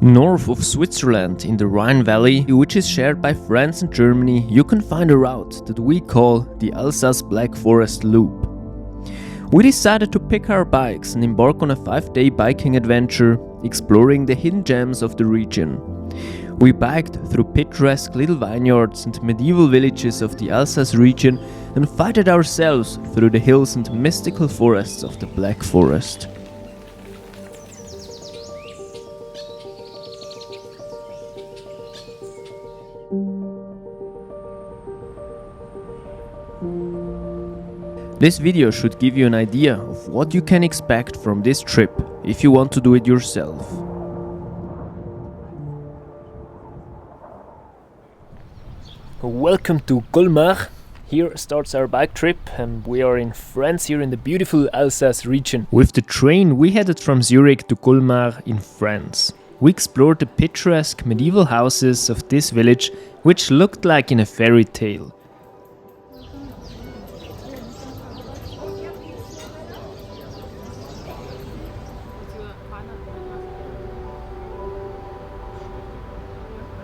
North of Switzerland, in the Rhine Valley, which is shared by France and Germany, you can find a route that we call the Alsace Black Forest Loop. We decided to pick our bikes and embark on a 5-day biking adventure, exploring the hidden gems of the region. We biked through picturesque little vineyards and medieval villages of the Alsace region and fought ourselves through the hills and mystical forests of the Black Forest. This video should give you an idea of what you can expect from this trip if you want to do it yourself. Welcome to Colmar. Here starts our bike trip and we are in France, here in the beautiful Alsace region. With the train we headed from Zurich to Colmar in France. We explored the picturesque medieval houses of this village, which looked like in a fairy tale.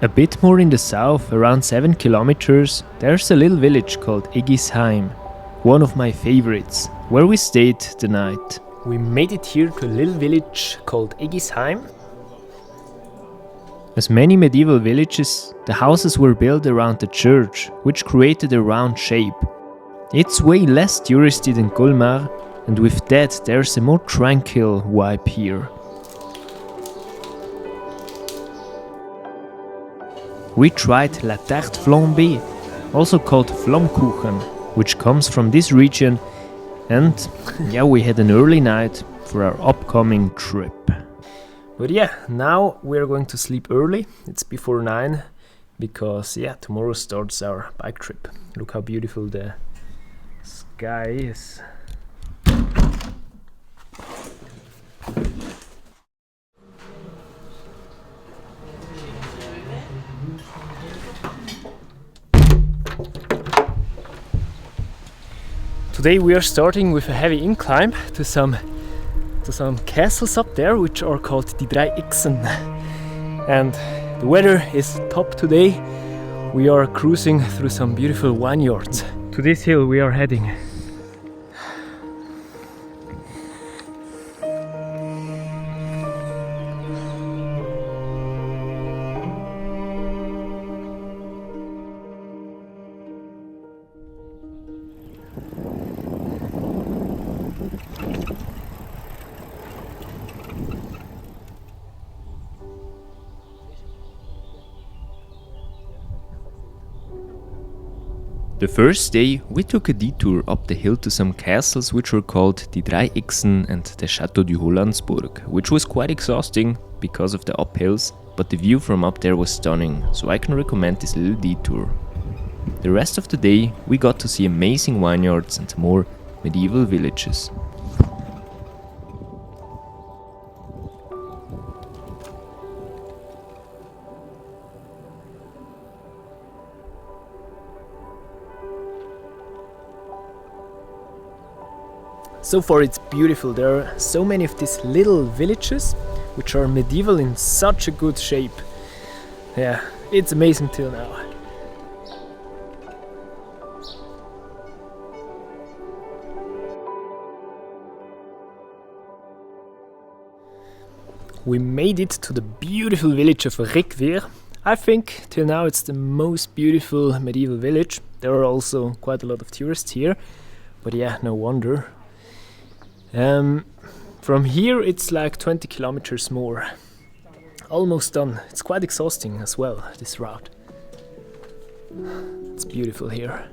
A bit more in the south, around 7 kilometers, there's a little village called Eguisheim, one of my favorites, where we stayed the night. We made it here to a little village called Eguisheim. As many medieval villages, the houses were built around the church, which created a round shape. It's way less touristy than Colmar, and with that there's a more tranquil vibe here. We tried la tarte flambée, also called Flammkuchen, which comes from this region, and we had an early night for our upcoming trip. But now we're going to sleep early. It's before 9 because tomorrow starts our bike trip. Look how beautiful the sky is. Today we are starting with a heavy incline to some castles up there, which are called the Throug. And the weather is top today. We are cruising through some beautiful vineyards. To this hill we are heading. The first day we took a detour up the hill to some castles which were called the Throug and the Château du Hollandsburg, which was quite exhausting because of the uphills, but the view from up there was stunning, so I can recommend this little detour. The rest of the day we got to see amazing vineyards and more medieval villages. So far it's beautiful. There are so many of these little villages which are medieval in such a good shape. Yeah, it's amazing till now. We made it to the beautiful village of Riquewihr. I think till now it's the most beautiful medieval village. There are also quite a lot of tourists here, but no wonder. From here it's like 20 kilometers more. Almost done. It's quite exhausting as well, this route. It's beautiful here.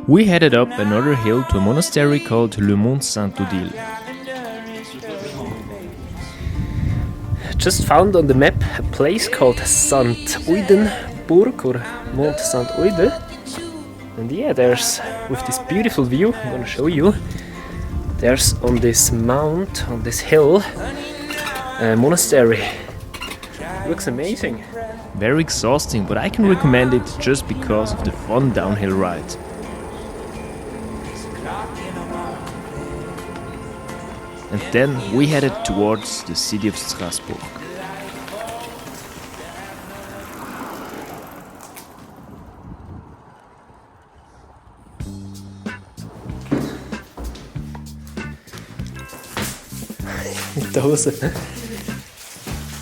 We headed up another hill to a monastery called Le Mont Saint-Odile. Just found on the map a place called St. Oydenburg or Mont St. Oyde. And yeah, there's, with this beautiful view, I'm gonna show you, there's on this mount, on this hill, a monastery. Looks amazing. Very exhausting, but I can recommend it just because of the fun downhill ride. And then we headed towards the city of Stasbourg.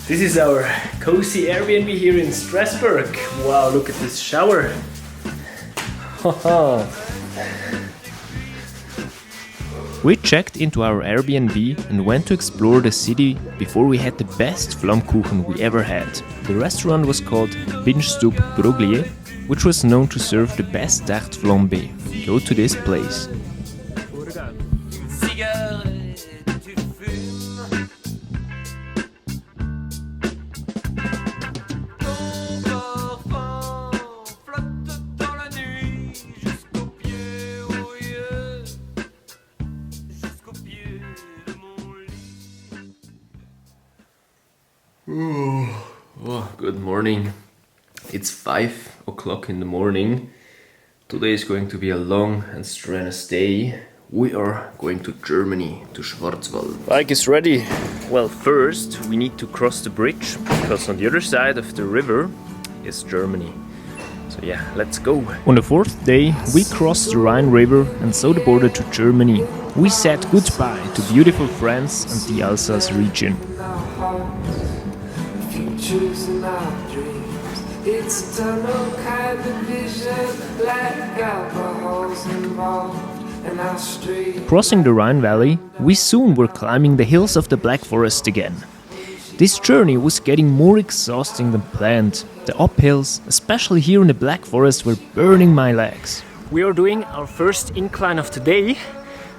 This is our cozy Airbnb here in Strasbourg. Wow, look at this shower. We checked into our Airbnb and went to explore the city before we had the best Flammkuchen we ever had. The restaurant was called Bregquelle, which was known to serve the best tarte flambée. Go to this place. Oh, good morning. It's 5 o'clock in the morning. Today is going to be a long and strenuous day. We are going to Germany, to Schwarzwald. Bike is ready. Well, first we need to cross the bridge, because on the other side of the river is Germany. So yeah, let's go. On the fourth day, we crossed the Rhine River and saw the border to Germany. We said goodbye to beautiful France and the Alsace region. Choosing our dreams, it's a tunnel kind of vision, like alcohol's involved in our street. Crossing the Rhine Valley, we soon were climbing the hills of the Black Forest again. This journey was getting more exhausting than planned. The uphills, especially here in the Black Forest, were burning my legs. We are doing our first incline of the day,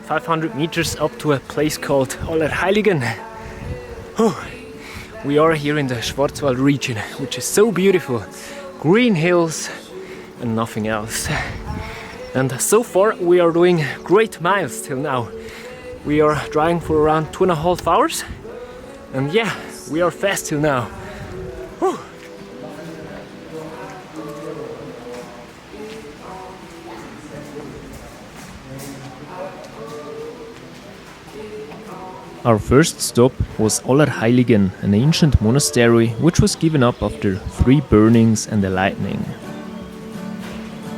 500 meters up to a place called Allerheiligen. We are here in the Schwarzwald region, which is so beautiful. Green hills and nothing else. And so far we are doing great miles till now. We are driving for around 2.5 hours. And yeah, we are fast till now. Whew. Our first stop was Allerheiligen, an ancient monastery which was given up after 3 burnings and a lightning.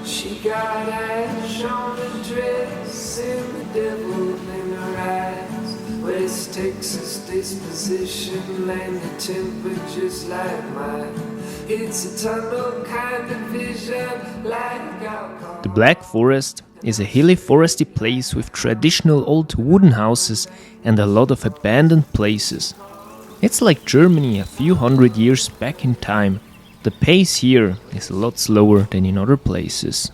She got ash on her dress and the devil in her eyes. West Texas disposition and the temperature's like mine. It's a tunnel kind of vision, like alcohol. The Black Forest is a hilly foresty place with traditional old wooden houses and a lot of abandoned places. It's like Germany a few hundred years back in time. The pace here is a lot slower than in other places.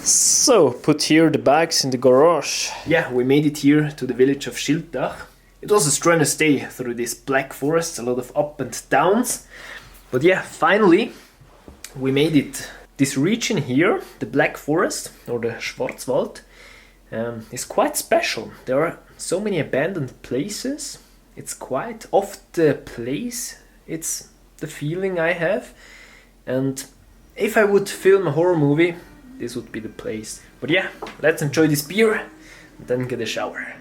So, put here the bikes in the garage. Yeah, we made it here to the village of Schiltach. It was a strenuous day through this Black Forest, a lot of up and downs. But yeah, finally we made it. This region here, the Black Forest, or the Schwarzwald, is quite special. There are so many abandoned places. It's quite off the place, it's the feeling I have. And if I would film a horror movie, this would be the place. But yeah, let's enjoy this beer and then get a shower.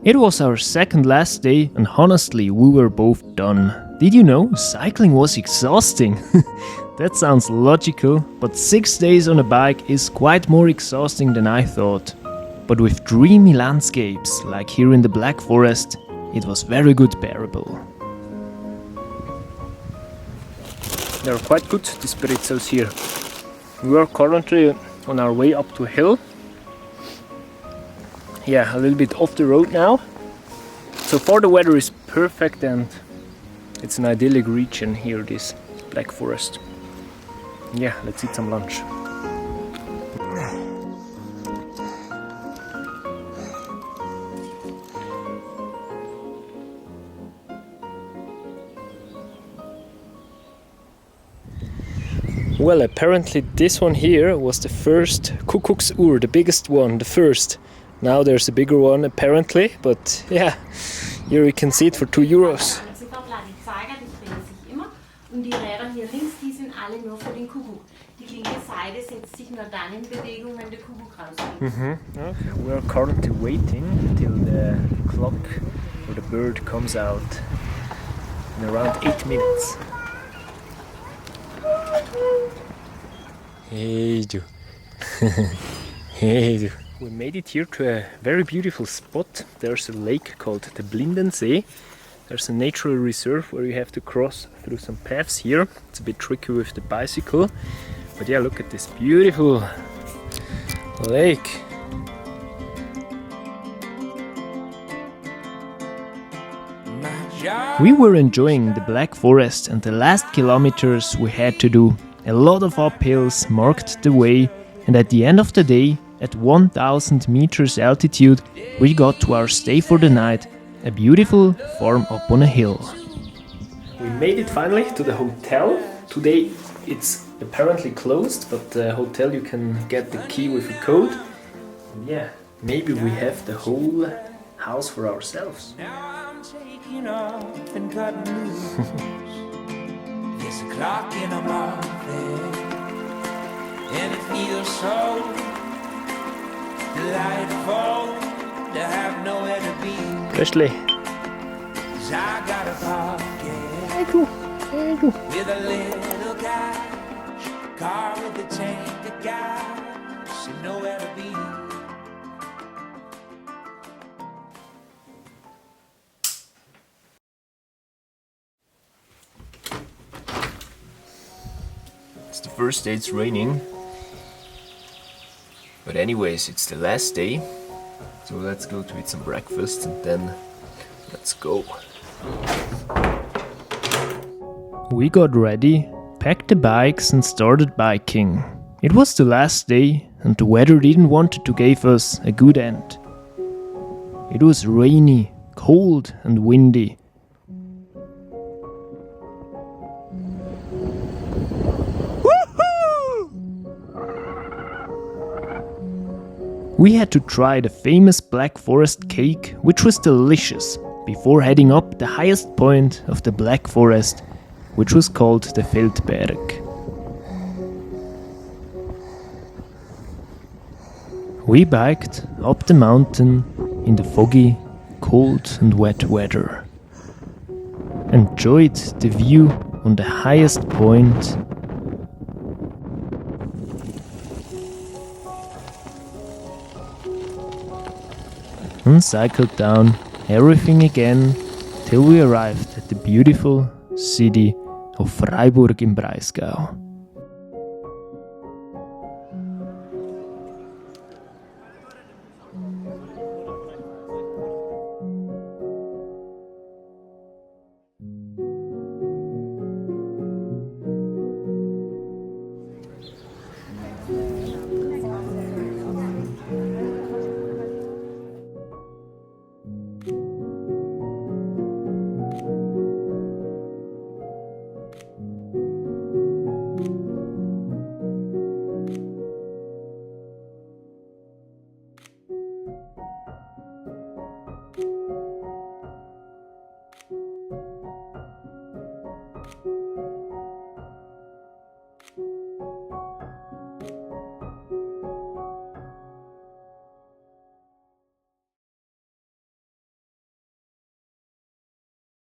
It was our second last day and honestly we were both done. Did you know cycling was exhausting? That sounds logical, but 6 days on a bike is quite more exhausting than I thought. But with dreamy landscapes like here in the Black Forest, it was very good bearable. They are quite good, these pretzels here. We are currently on our way up to a hill. Yeah, a little bit off the road now. So far the weather is perfect and it's an idyllic region here, this Black Forest. Yeah, let's eat some lunch. Well, apparently this one here was the first Kuckucksuhr, the biggest one, the first. Now there's a bigger one apparently, but yeah, here we can see it for €2. Und die Räder hier links, die sind alle nur für den Kuckuck. Die linke Seite setzt sich nur dann in Bewegung, wenn der Kuckuck rausgeht. Okay. We are currently waiting till the clock or the bird comes out in around 8 minutes. Hey du. Hey du. We made it here to a very beautiful spot. There's a lake called the Blindensee. There's a natural reserve where you have to cross through some paths here. It's a bit tricky with the bicycle. But yeah, look at this beautiful lake. We were enjoying the Black Forest and the last kilometers we had to do. A lot of uphills marked the way, and at the end of the day, at 1000 meters altitude, we got to our stay for the night, a beautiful farm up on a hill. We made it finally to the hotel. Today it's apparently closed, but the hotel you can get the key with a code. And yeah, maybe we have the whole house for ourselves. Now I'm taking off and cutting loose. There's a clock in a mouth and it feels so delightful to have nowhere to be. Presley. 'Cause I got a pocket with a little cash, car with a tank of gas, and nowhere to be. It's the first day it's raining. But anyways, it's the last day. So let's go to eat some breakfast and then let's go. We got ready, packed the bikes and started biking. It was the last day and the weather didn't want to give us a good end. It was rainy, cold and windy. We had to try the famous Black Forest cake, which was delicious, before heading up the highest point of the Black Forest, which was called the Feldberg. We biked up the mountain in the foggy, cold and wet weather. Enjoyed the view on the highest point. And cycled down everything again till we arrived at the beautiful city of Freiburg im Breisgau.